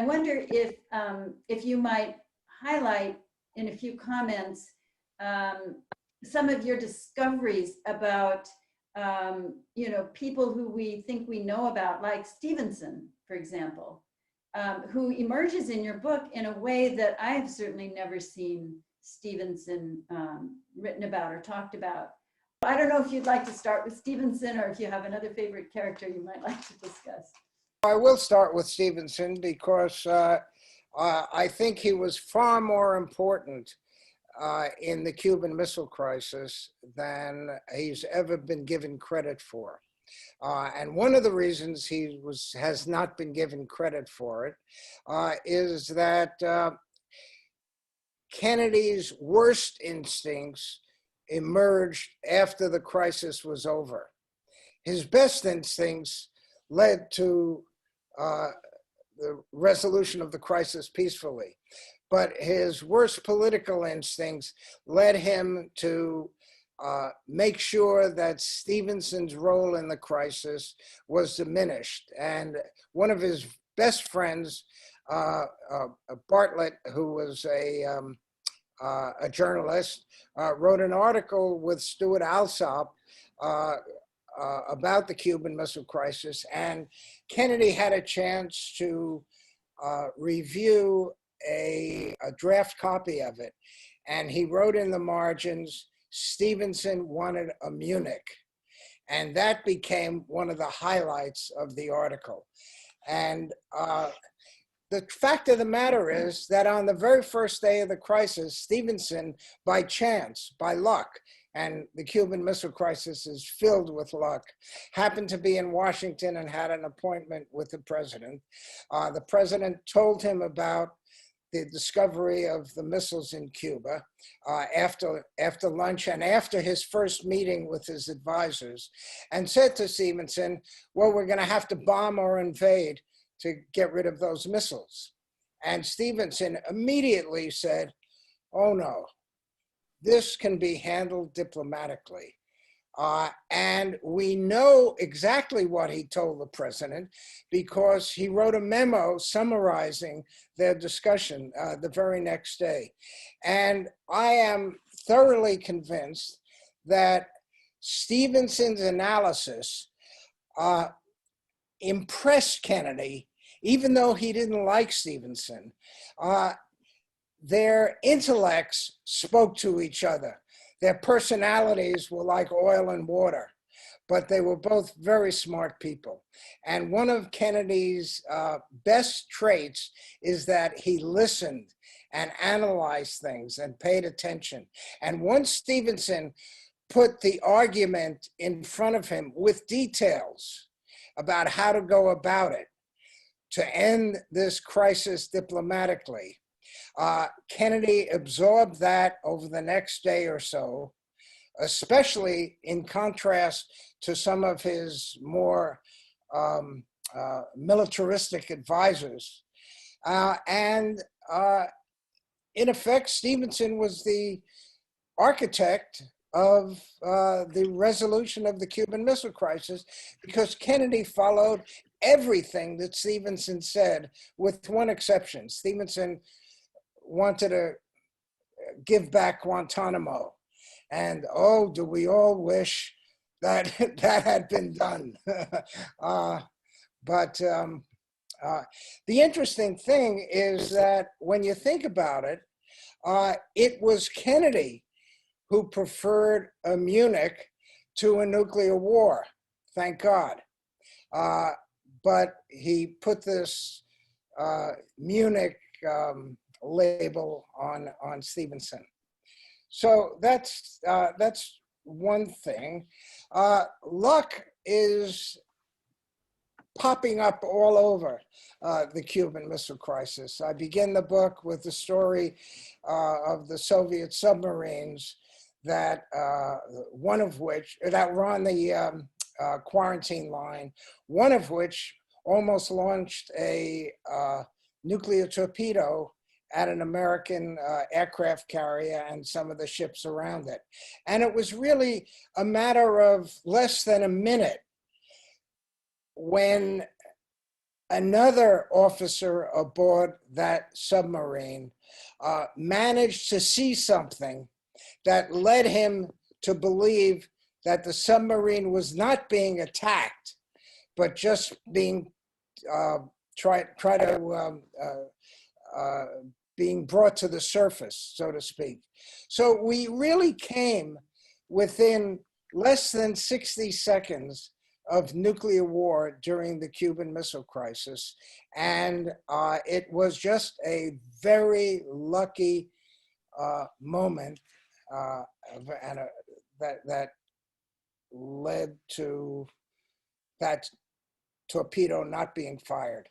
wonder if you might highlight in a few comments some of your discoveries about people who we think we know about, like Stevenson, for example, who emerges in your book in a way that I have certainly never seen Stevenson written about or talked about. I don't know if you'd like to start with Stevenson, or if you have another favorite character you might like to discuss. I will start with Stevenson because I think he was far more important in the Cuban Missile Crisis than he's ever been given credit for. And one of the reasons he has not been given credit for it is that Kennedy's worst instincts emerged after the crisis was over. His best instincts led to the resolution of the crisis peacefully. But his worst political instincts led him to make sure that Stevenson's role in the crisis was diminished. And one of his best friends, Bartlett, who was a journalist, wrote an article with Stuart Alsop about the Cuban Missile Crisis, and Kennedy had a chance to review a draft copy of it, and he wrote in the margins, Stevenson wanted a Munich, and that became one of the highlights of the article. And the fact of the matter is that on the very first day of the crisis, Stevenson, by chance, by luck, and the Cuban Missile Crisis is filled with luck, happened to be in Washington and had an appointment with the president. The president told him about the discovery of the missiles in Cuba after lunch and after his first meeting with his advisors, and said to Stevenson, well, we're going to have to bomb or invade to get rid of those missiles. And Stevenson immediately said, oh no, this can be handled diplomatically. And we know exactly what he told the president because he wrote a memo summarizing their discussion the very next day. And I am thoroughly convinced that Stevenson's analysis impressed Kennedy, even though he didn't like Stevenson. Their intellects spoke to each other. Their personalities were like oil and water, but they were both very smart people. And one of Kennedy's best traits is that he listened and analyzed things and paid attention. And once Stevenson put the argument in front of him with details about how to go about it to end this crisis diplomatically, Kennedy absorbed that over the next day or so, especially in contrast to some of his more militaristic advisors. And in effect, Stevenson was the architect of the resolution of the Cuban Missile Crisis, because Kennedy followed everything that Stevenson said, with one exception. Stevenson wanted to give back Guantanamo. And oh, do we all wish that that had been done. But the interesting thing is that when you think about it, it was Kennedy who preferred a Munich to a nuclear war, thank God. But he put this Munich label on Stevenson. So that's one thing. Luck is popping up all over the Cuban Missile Crisis. I begin the book with the story of the Soviet submarines that one of which, that were on the quarantine line, one of which almost launched a nuclear torpedo at an American aircraft carrier and some of the ships around it. And it was really a matter of less than a minute when another officer aboard that submarine managed to see something that led him to believe that the submarine was not being attacked, but just being being brought to the surface, so to speak. So we really came within less than 60 seconds of nuclear war during the Cuban Missile Crisis. And it was just a very lucky moment and that led to that torpedo not being fired.